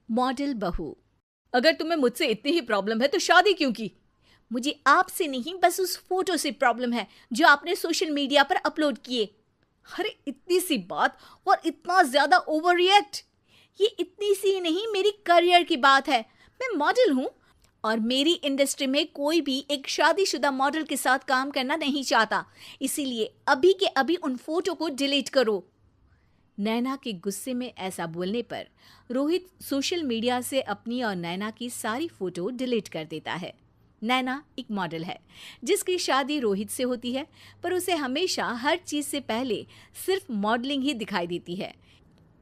Model बहू। अगर तुम्हें मुझसे इतनी ही प्रॉब्लम है तो शादी क्यों की? मुझे आपसे नहीं, बस उस फोटो से प्रॉब्लम है जो आपने सोशल मीडिया पर अपलोड किए। अरे इतनी सी बात और इतना ज्यादा ओवर रिएक्ट। ये इतनी सी ही नहीं, मेरी करियर की बात है। मैं मॉडल हूँ और मेरी इंडस्ट्री में कोई भी एक शादीशुदा मॉडल के साथ काम करना नहीं चाहता। इसीलिए अभी के अभी उन फोटो को डिलीट करो। नैना के गुस्से में ऐसा बोलने पर रोहित सोशल मीडिया से अपनी और नैना की सारी फोटो डिलीट कर देता है। नैना एक मॉडल है जिसकी शादी रोहित से होती है, पर उसे हमेशा हर चीज से पहले सिर्फ मॉडलिंग ही दिखाई देती है।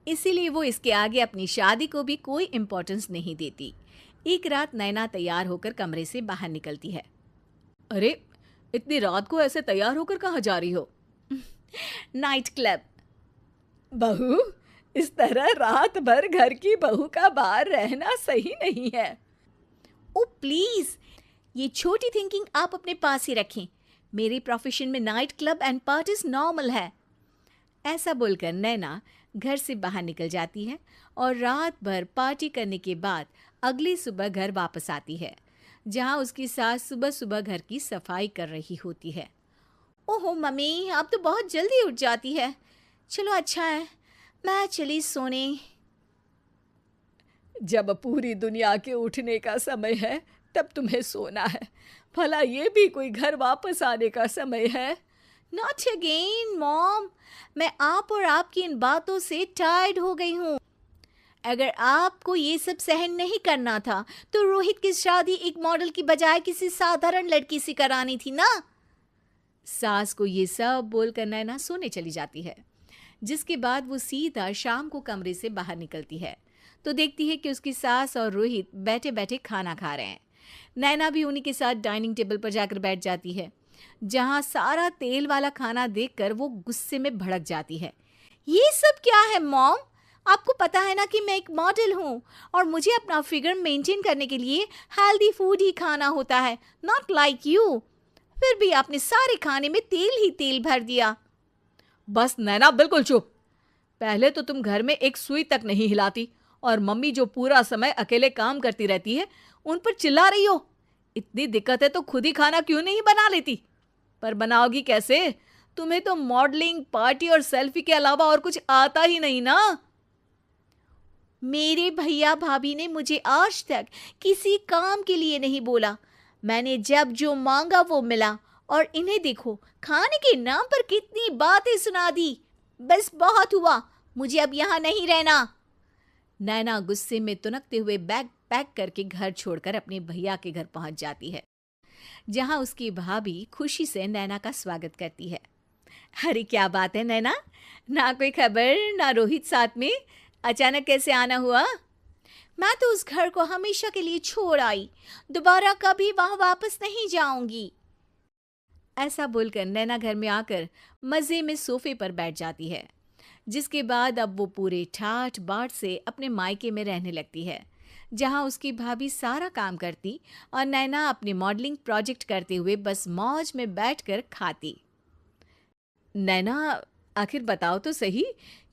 इसीलिए वो इसके आगे अपनी शादी को भी कोई इम्पोर्टेंस नहीं देती। एक रात नैना तैयार होकर कमरे से बाहर निकलती है। अरे, इतनी रात को ऐसे तैयार होकर कहाँ जा रही हो? Night club. बहू, इस तरह रात भर घर की बहू का बाहर रहना सही नहीं है। ओ प्लीज, ये छोटी थिंकिंग आप अपने पास ही रखें। मेरे प्रोफेशन में night club and parties normal है। ऐसा बोलकर नैना घर से बाहर निकल जाती है और रात भर पार्टी करने के बाद अगली सुबह घर वापस आती है, जहां उसकी सास सुबह सुबह घर की सफाई कर रही होती है। ओहो मम्मी, आप तो बहुत जल्दी उठ जाती है। चलो अच्छा है, मैं चली सोने। जब पूरी दुनिया के उठने का समय है तब तुम्हें सोना है। भला ये भी कोई घर वापस आने का समय है? नॉट अगेन मॉम, मैं आप और आपकी इन बातों से टायर्ड हो गई हूँ। अगर आपको ये सब सहन नहीं करना था तो रोहित की शादी एक मॉडल की बजाय किसी साधारण लड़की से करानी थी ना। सास को ये सब बोलकर नैना सोने चली जाती है, जिसके बाद वो सीधा शाम को कमरे से बाहर निकलती है तो देखती है कि उसकी सास और रोहित बैठे बैठे खाना खा रहे हैं। नैना भी उन्हीं के साथ डाइनिंग टेबल पर जाकर बैठ जाती है, जहां सारा तेल वाला खाना देखकर वो गुस्से में भड़क जाती है। ये सब क्या है मॉम? आपको पता है ना कि मैं एक मॉडल हूँ और मुझे अपना फिगर मेंटेन करने के लिए हेल्दी फूड ही खाना होता है, नॉट लाइक यू। फिर भी आपने सारे खाने में तेल ही तेल भर दिया। बस नैना, बिल्कुल चुप। पहले तो तुम घर में एक सुई तक नहीं हिलाती और मम्मी जो पूरा समय अकेले काम करती रहती है उन पर चिल्ला रही हो। इतनी दिक्कत है तो खुद ही खाना क्यों नहीं बना लेती? पर बनाओगी कैसे? तुम्हें तो मॉडलिंग, पार्टी और सेल्फी के अलावा और कुछ आता ही नहीं ना। मेरे भैया भाभी ने मुझे आज तक किसी काम के लिए नहीं बोला। मैंने जब जो मांगा वो मिला और इन्हें देखो, खाने के नाम पर कितनी बातें सुना दी। बस बहुत हुआ, मुझे अब यहाँ नहीं रहना। नैना गुस्से में तुनकते हुए बैग पैक करके घर छोड़कर अपने भैया के घर पहुंच जाती है, जहां उसकी भाभी खुशी से नैना का स्वागत करती है। अरे क्या बात है नैना, ना कोई खबर ना रोहित साथ में, अचानक कैसे आना हुआ? मैं तो उस घर को हमेशा के लिए छोड़ आई, दोबारा कभी वहां वापस नहीं जाऊंगी। ऐसा बोलकर नैना घर में आकर मजे में सोफे पर बैठ जाती है, जिसके बाद अब वो पूरे ठाठ बाट से अपने मायके में रहने लगती है, जहां उसकी भाभी सारा काम करती और नैना अपने मॉडलिंग प्रोजेक्ट करते हुए बस मौज में बैठकर खाती। नैना, आखिर बताओ तो सही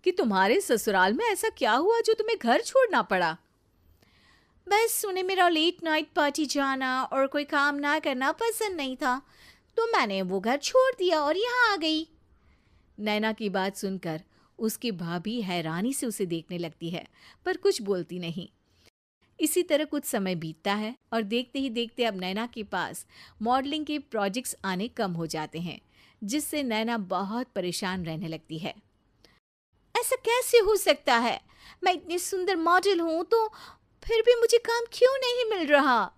कि तुम्हारे ससुराल में ऐसा क्या हुआ जो तुम्हें घर छोड़ना पड़ा? बस उन्हें मेरा लेट नाइट पार्टी जाना और कोई काम ना करना पसंद नहीं था, तो मैंने वो घर छोड़ दिया और यहाँ आ गई। नैना की बात सुनकर उसकी भाभी हैरानी से उसे देखने लगती है, पर कुछ बोलती नहीं। इसी तरह कुछ समय बीतता है और देखते ही देखते अब नैना के पास मॉडलिंग के प्रोजेक्ट्स आने कम हो जाते हैं, जिससे नैना बहुत परेशान रहने लगती है। ऐसा कैसे हो सकता है? मैं इतनी सुंदर मॉडल हूं तो फिर भी मुझे काम क्यों नहीं मिल रहा?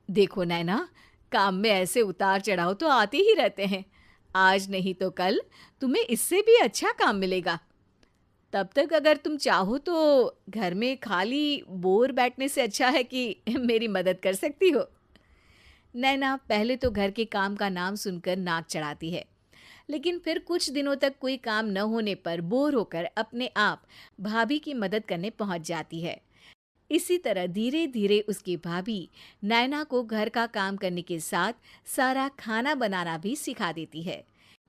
देखो नैना, काम में ऐसे उतार चढ़ाव तो आते ही रहते हैं। आज नहीं तो कल तुम्हें इससे भी अच्छा काम मिलेगा। तब तक अगर तुम चाहो तो घर में खाली बोर बैठने से अच्छा है कि मेरी मदद कर सकती हो। नैना पहले तो घर के काम का नाम सुनकर नाक चढ़ाती है, लेकिन फिर कुछ दिनों तक कोई काम न होने पर बोर होकर अपने आप भाभी की मदद करने पहुंच जाती है। इसी तरह धीरे धीरे उसकी भाभी नैना को घर का काम करने के साथ सारा खाना बनाना भी सिखा देती है।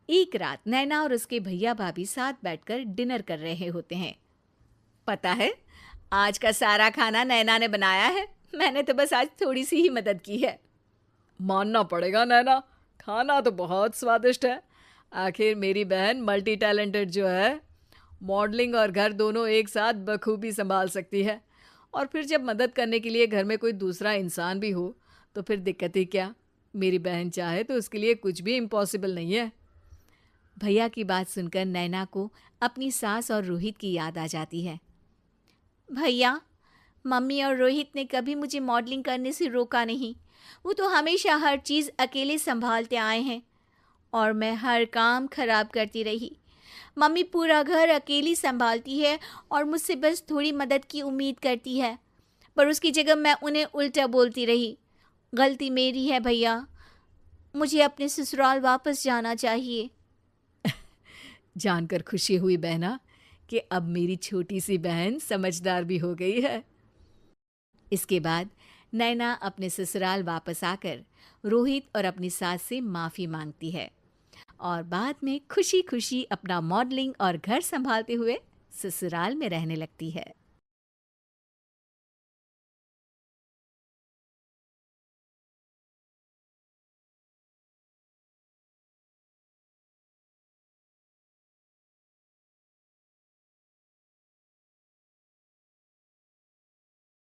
एक रात नैना और उसके भैया भाभी साथ बैठकर डिनर कर रहे होते हैं। पता है, आज का सारा खाना नैना ने बनाया है। मैंने तो बस आज थोड़ी सी ही मदद की है। मानना पड़ेगा नैना, खाना तो बहुत स्वादिष्ट है। आखिर मेरी बहन मल्टी टैलेंटेड जो है, मॉडलिंग और घर दोनों एक साथ बखूबी संभाल सकती है। और फिर जब मदद करने के लिए घर में कोई दूसरा इंसान भी हो तो फिर दिक्कत ही क्या। मेरी बहन चाहे तो उसके लिए कुछ भी इम्पॉसिबल नहीं है। भैया की बात सुनकर नैना को अपनी सास और रोहित की याद आ जाती है। भैया, मम्मी और रोहित ने कभी मुझे मॉडलिंग करने से रोका नहीं। वो तो हमेशा हर चीज़ अकेले संभालते आए हैं और मैं हर काम खराब करती रही। मम्मी पूरा घर अकेली संभालती है और मुझसे बस थोड़ी मदद की उम्मीद करती है, पर उसकी जगह मैं उन्हें उल्टा बोलती रही। गलती मेरी है भैया, मुझे अपने ससुराल वापस जाना चाहिए। जानकर खुशी हुई बहना कि अब मेरी छोटी सी बहन समझदार भी हो गई है। इसके बाद नैना अपने ससुराल वापस आकर रोहित और अपनी सास से माफ़ी मांगती है और बाद में खुशी खुशी अपना मॉडलिंग और घर संभालते हुए ससुराल में रहने लगती है।